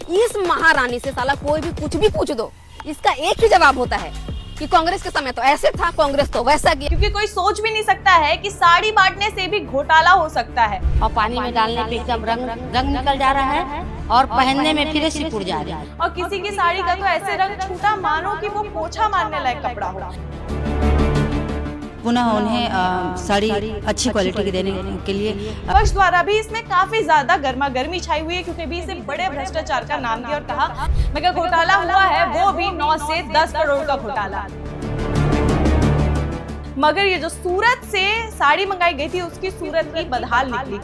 इस महारानी से साला कोई भी कुछ भी पूछ दो, इसका एक ही जवाब होता है कि कांग्रेस के समय तो ऐसे था, कांग्रेस तो वैसा किया। क्योंकि कोई सोच भी नहीं सकता है कि साड़ी बांटने से भी घोटाला हो सकता है। और पानी में डालने पे एकदम रंग निकल जा रहा है और पहनने में फिर से सिकुड़ जा रहा है। और किसी की साड़ी का तो ऐसे रंग छूटा मानो कि वो पोछा मारने लायक कपड़ा हो। पुनः उन्हें साड़ी अच्छी क्वालिटी की देने के लिए विपक्ष द्वारा भी इसमें काफी ज्यादा गर्मा गर्मी छाई हुई है, क्योंकि भी इसे बड़े भ्रष्टाचार का नाम दिया और कहा मेगा घोटाला हुआ है, वो भी 9 से 10 करोड़ का घोटाला। मगर ये जो सूरत से साड़ी मंगाई गई थी उसकी सूरत ही बदहाल निकली।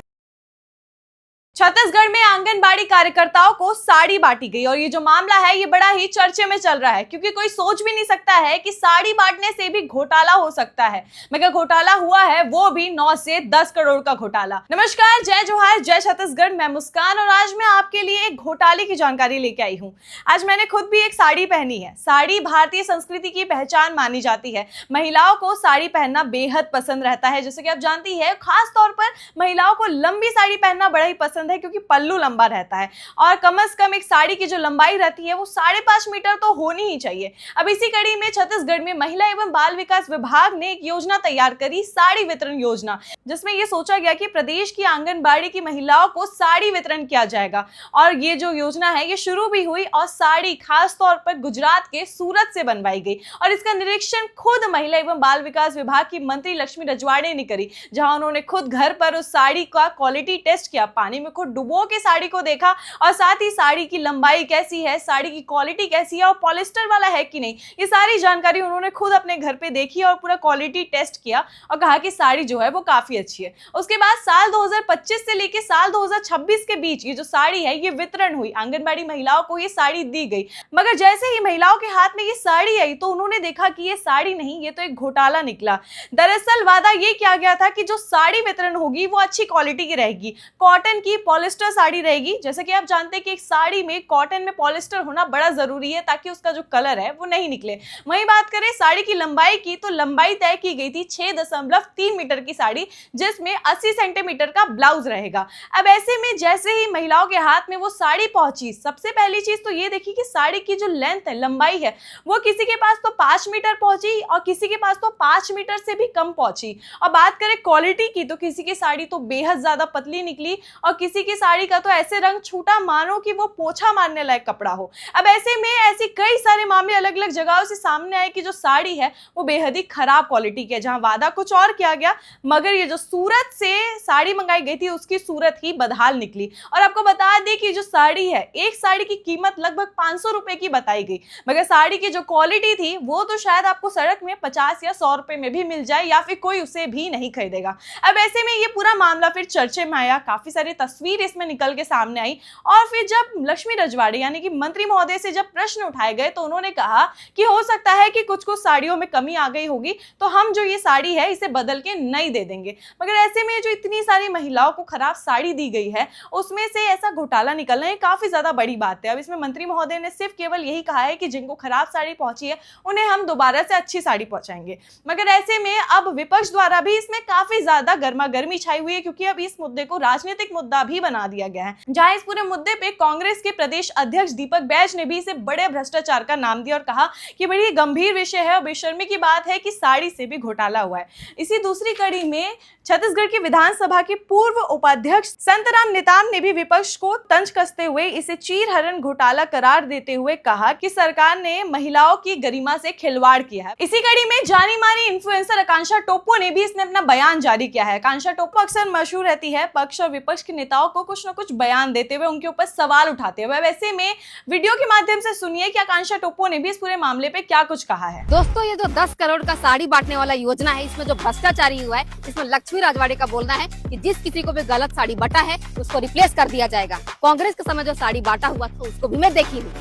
छत्तीसगढ़ में आंगनबाड़ी कार्यकर्ताओं को साड़ी बांटी गई और ये जो मामला है ये बड़ा ही चर्चे में चल रहा है, क्योंकि कोई सोच भी नहीं सकता है कि साड़ी बांटने से भी घोटाला हो सकता है। मगर घोटाला हुआ है, वो भी 9 से 10 करोड़ का घोटाला। नमस्कार, जय जोहार, जय छत्तीसगढ़। मैं मुस्कान और आज मैं आपके लिए एक घोटाले की जानकारी लेके आई हूँ। आज मैंने खुद भी एक साड़ी पहनी है। साड़ी भारतीय संस्कृति की पहचान मानी जाती है। महिलाओं को साड़ी पहनना बेहद पसंद रहता है, जैसे कि आप जानती है। खास तौर पर महिलाओं को लंबी साड़ी पहनना बड़ा ही पसंद है, क्योंकि पल्लू लंबा रहता है और कम से कम एक साड़ी की जो लंबाई रहती है वो 5.5 मीटर तो होनी ही चाहिए। अब इसी कड़ी में छत्तीसगढ़ में महिला एवं बाल विकास विभाग ने एक योजना तैयार करी, साड़ी वितरण योजना, जिसमें यह सोचा गया कि प्रदेश की आंगनबाड़ी की महिलाओं को साड़ी वितरण किया जाएगा। और ये जो योजना है ये शुरू भी हुई और साड़ी खास तौर पर गुजरात के सूरत से बनवाई गई और इसका निरीक्षण खुद महिला एवं बाल विकास विभाग की मंत्री लक्ष्मी रजवाड़े ने करी, जहां उन्होंने खुद घर पर उस साड़ी का क्वालिटी टेस्ट किया, पानी में खुद डुबो के साड़ी को देखा और साथ ही साड़ी की लंबाई कैसी है, साड़ी की क्वालिटी कैसी है और पॉलिस्टर वाला है कि नहीं, ये सारी जानकारी उन्होंने खुद अपने घर पे देखी और पूरा क्वालिटी टेस्ट किया और कहा कि साड़ी जो है वो काफी अच्छी है। उसके बाद साल 2025 से लेकर साल 2026 के बीच ये जो साड़ी है ये वितरण हुई, आंगनबाड़ी महिलाओं को ये साड़ी दी गई। मगर जैसे ही महिलाओं के हाथ में ये साड़ी आई तो उन्होंने देखा कि ये साड़ी नहीं, ये तो एक घोटाला निकला। दरअसल वादा ये किया गया था कि जो साड़ी वितरण होगी वो अच्छी क्वालिटी की रहेगी, कॉटन की पॉलिस्टर साड़ी रहेगी। जैसे कि आप जानते हैं कि एक साड़ी में कॉटन में पॉलिस्टर होना बड़ा जरूरी है ताकि उसका जो कलर है वो नहीं निकले। वहीं बात करें साड़ी की लंबाई की तो लंबाई तय की गई थी 6.3 मीटर की साड़ी, जिसमें 80 सेंटीमीटर का ब्लाउज रहेगा। अब ऐसे में जैसे ही महिलाओं के हाथ में वो साड़ी पहुंची, सबसे पहली चीज तो ये देखी कि साड़ी की जो लेंथ है, लंबाई है, वो किसी के पास तो 5 मीटर पहुंची और किसी के पास तो 5 मीटर से भी कम पहुंची। और बात करें क्वालिटी की तो किसी की साड़ी तो बेहद ज्यादा पतली निकली और किसी की साड़ी का तो ऐसे रंग छूटा मानो कि वो पोछा मारने लायक कपड़ा हो। अब ऐसे में ऐसे कई सारे मामले अलग अलग जगहों से सामने आए कि जो साड़ी है वो बेहद ही खराब क्वालिटी की है, जहां वादा कुछ और किया गया मगर ये जो सूरत से साड़ी मंगाई गई थी उसकी सूरत ही बदहाल निकली। और आपको बता दें कि जो साड़ी है, एक साड़ी की कीमत लगभग 500 रुपए की बताई गई, मगर साड़ी की जो क्वालिटी थी वो तो शायद आपको सड़क में 50 या 100 रुपए में भी मिल जाए या फिर कोई उसे भी नहीं खरीदेगा। अब ऐसे में ये पूरा मामला फिर चर्चे में आया, काफी सारी तस्वीर इसमें निकल के सामने आई और फिर जब लक्ष्मी रजवाड़े यानी कि मंत्री महोदय से जब प्रश्न उठाए गए तो उन्होंने कहा कि हो सकता है कि कुछ साड़ियों में कमी आ गई होगी तो हम जो ये साड़ी है इसे बदल के नई दे देंगे। मगर ऐसे में जो इतनी सारी महिलाओं को खराब साड़ी दी गई है उसमें से ऐसा घोटाला निकलना है काफी ज्यादा बड़ी बात है। अब इसमें मंत्री महोदय ने सिर्फ केवल यही कहा है कि जिनको खराब साड़ी पहुंची है उन्हें हम दोबारा से अच्छी साड़ी पहुंचाएंगे। मगर ऐसे में अब विपक्ष द्वारा भी इसमें काफी ज्यादा गर्मा गर्मी छाई हुई है, क्योंकि अब इस मुद्दे को राजनीतिक मुद्दा भी बना दिया गया है, जहां इस पूरे मुद्दे पे कांग्रेस के प्रदेश अध्यक्ष दीपक बैज ने भी इसे बड़े भ्रष्टाचार का नाम दिया और कहा कि बड़ी गंभीर विषय है और बेशर्मी की बात है कि साड़ी से भी घोटाला हुआ है। इसी दूसरी कड़ी में छत्तीसगढ़ की विधानसभा के पूर्व उपाध्यक्ष संतराम नेताम ने भी विपक्ष को तंज कसते हुए इसे चीरहरण घोटाला करार देते हुए कहा कि सरकार ने महिलाओं की गरिमा से खिलवाड़ किया है। इसी कड़ी में जानी मानी इन्फ्लुएंसर आकांक्षा टोप्पो ने भी इसने अपना बयान जारी किया है। आकांक्षा टोप्पो अक्सर मशहूर रहती है पक्ष और विपक्ष के नेताओं को कुछ न कुछ बयान देते हुए, उनके ऊपर सवाल उठाते हुए। वैसे में वीडियो के माध्यम से सुनिए कि आकांक्षा टोप्पो ने भी इस पूरे मामले पे क्या कुछ कहा है। दोस्तों, ये जो 10 करोड़ का साड़ी बांटने वाला योजना है, इसमें जो भ्रष्टाचारी हुआ है, इसमें लक्ष्मी राजवाड़े का बोलना है कि जिस किसी को भी गलत साड़ी बटा है उसको रिप्लेस कर दिया जाएगा। कांग्रेस के समय जो साड़ी बांटा हुआ तो उसको भी मैं देखी हूँ,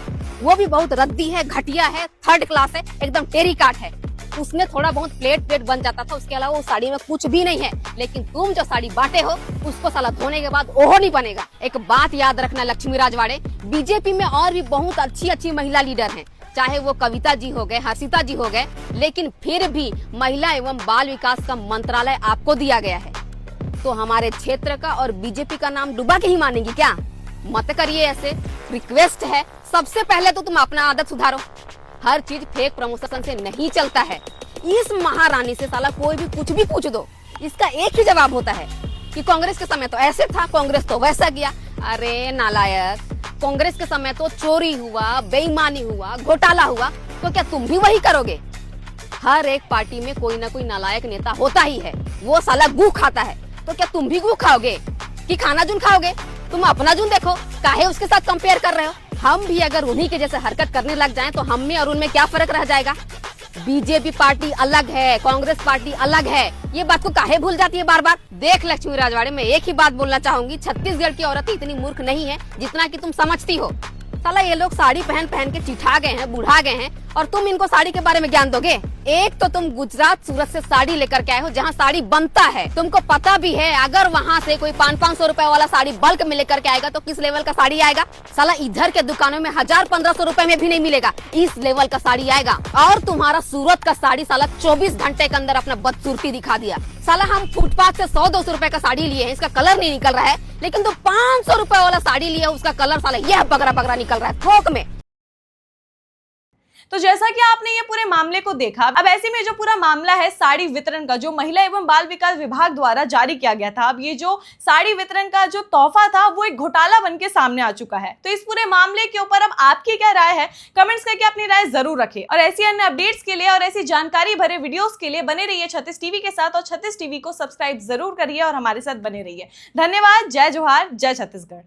वो भी बहुत रद्दी है, घटिया है, 3rd क्लास है, एकदम टेरिकाट है। उसमें थोड़ा बहुत प्लेट बन जाता था, उसके अलावा वो साड़ी में कुछ भी नहीं है। लेकिन तुम जो साड़ी बांटे हो उसको साला धोने के बाद ओहो नहीं बनेगा। एक बात याद रखना लक्ष्मी राजवाड़े, बीजेपी में और भी बहुत अच्छी अच्छी महिला लीडर हैं, चाहे वो कविता जी हो गए, हर्षिता जी हो गए, लेकिन फिर भी महिला एवं बाल विकास का मंत्रालय आपको दिया गया है, तो हमारे क्षेत्र का और बीजेपी का नाम डुबा के ही मानेंगी क्या? मत करिए ऐसे, रिक्वेस्ट है। सबसे पहले तो तुम अपना आदत सुधारो। हर चीज फेक प्रमोशन से नहीं चलता है। इस महारानी से साला कोई भी कुछ भी पूछ दो, इसका एक ही जवाब होता है कि कांग्रेस के समय तो ऐसे था, कांग्रेस तो वैसा किया। अरे नालायक, कांग्रेस के समय तो चोरी हुआ, बेईमानी हुआ, घोटाला हुआ, तो क्या तुम भी वही करोगे? हर एक पार्टी में कोई ना कोई नालायक नेता होता ही है, वो साला गू खाता है। तो क्या तुम भी गू खाओगे कि खाना जून खाओगे? तुम अपना जून देखो, काहे उसके साथ कंपेयर कर रहे हो? हम भी अगर उन्हीं के जैसे हरकत करने लग जाएं तो हम में और उनमें क्या फर्क रह जाएगा? बीजेपी पार्टी अलग है, कांग्रेस पार्टी अलग है, ये बात को काहे भूल जाती है बार बार? देख लक्ष्मी राजवाड़े, मैं एक ही बात बोलना चाहूंगी, छत्तीसगढ़ की औरतें इतनी मूर्ख नहीं है जितना कि तुम समझती हो। साला ये लोग साड़ी पहन पहन के चिढ़ा गए हैं, बुढ़ा गए हैं, और तुम इनको साड़ी के बारे में ज्ञान दोगे? एक तो तुम गुजरात सूरत से साड़ी लेकर के आए हो जहाँ साड़ी बनता है। तुमको पता भी है अगर वहाँ से कोई 500-500 रुपए वाला साड़ी बल्क में लेकर के आएगा तो किस लेवल का साड़ी आएगा? साला इधर के दुकानों में 1000-1500 रुपए में भी नहीं मिलेगा, इस लेवल का साड़ी आएगा। और तुम्हारा सूरत का साड़ी साला 24 घंटे के अंदर अपना बदसूरती दिखा दिया। साला हम फुटपाथ से 100-200 रुपए का साड़ी लिए हैं, इसका कलर नहीं निकल रहा है, लेकिन तो 500 रुपए वाला साड़ी लिया, उसका कलर साला यह बगरा बगरा निकल रहा है थोक में। तो जैसा कि आपने ये पूरे मामले को देखा, अब ऐसे में जो पूरा मामला है साड़ी वितरण का, जो महिला एवं बाल विकास विभाग द्वारा जारी किया गया था, अब ये जो साड़ी वितरण का जो तोहफा था वो एक घोटाला बनके सामने आ चुका है। तो इस पूरे मामले के ऊपर अब आपकी क्या राय है? कमेंट्स करके अपनी राय जरूर रखें, और ऐसी अन्य अपडेट्स के लिए और ऐसी जानकारी भरे वीडियोस के लिए बने रहिए 36 टीवी के साथ, और 36 टीवी को सब्सक्राइब जरूर करिए और हमारे साथ बने रहिए। धन्यवाद। जय जोहार, जय छत्तीसगढ़।